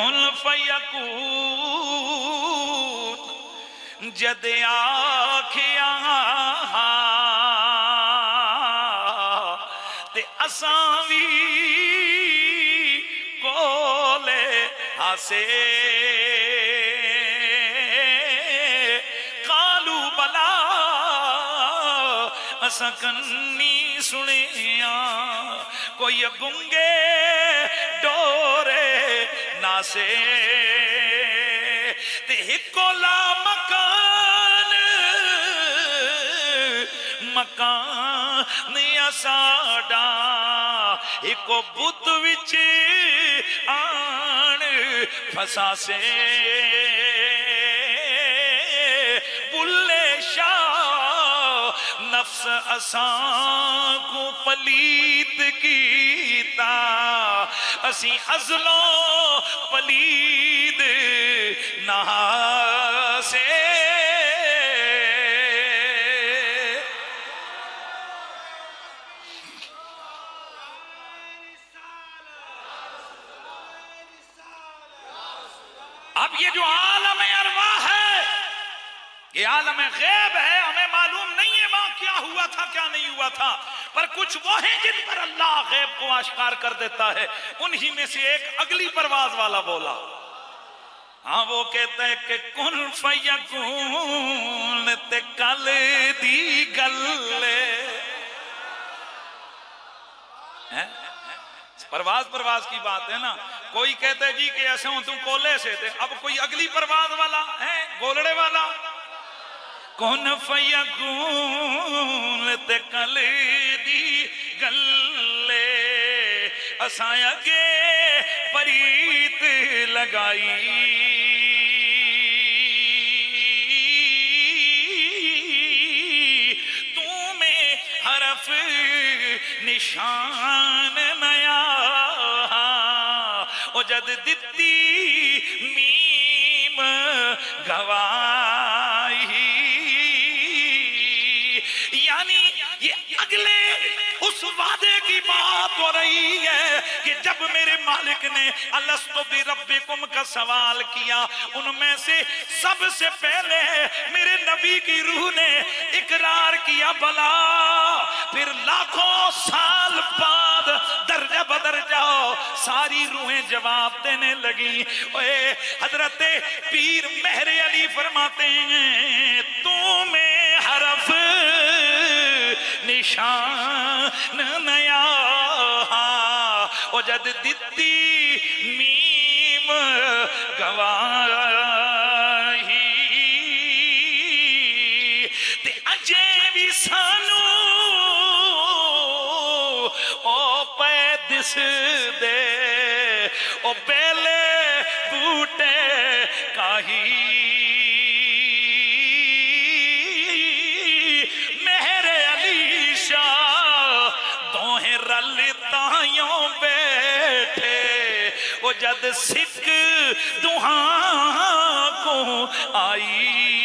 کن فیکون جد آکھیا تے اساں وی کولے ہاسے قالو بلا اساں کنی سنیاں کوئی گنگے ڈورے ناسے تے ہکولا مکان ساڈا ایکو بت وچ آن پھسا سے بلے شاہ نفس اساں کو پلیت کیتا اسی ازلوں پلید نہ سے اب یہ جو عالم ارواح ہے یہ عالم غیب ہے ہمیں معلوم نہیں ہے وہاں کیا ہوا تھا کیا نہیں ہوا تھا پر کچھ وہ ہیں جن پر اللہ غیب کو آشکار کر دیتا ہے انہی میں سے ایک اگلی پرواز والا بولا ہاں وہ کہتا ہے کہ کن فیکون تے کل دی گلے پرواز کی بات ہے نا کوئی کہتا ہے جی کہ ایسے ہوں تم کولے سے تھے اب کوئی اگلی پرواز والا ہے گولڑے والا کون فیکون تے کل دی گلے اساں اگے پریت لگائی تو میں حرف نشان نیا او جد دتی میم گواہی یعنی یہ اگلے اس وعدے کی بات ہو رہی ہے کہ جب میرے مالک نے الستو بربکم کا سوال کیا ان میں سے سب سے پہلے میرے نبی کی روح نے اقرار کیا بلا پھر لاکھوں سال بعد درجہ بدرجہ ساری روحیں جواب دینے لگی حضرت پیر مہر علی فرماتے ہیں تو میں حرف نشان نیا او جد دتی میم گواہی تے اجے بھی سانو او پہ دس دے او پہلے بوٹے کاہی مہر علی شاہ دوہیں رل تائیوں بیٹھے وہ جد سکھ دوہاں کو آئی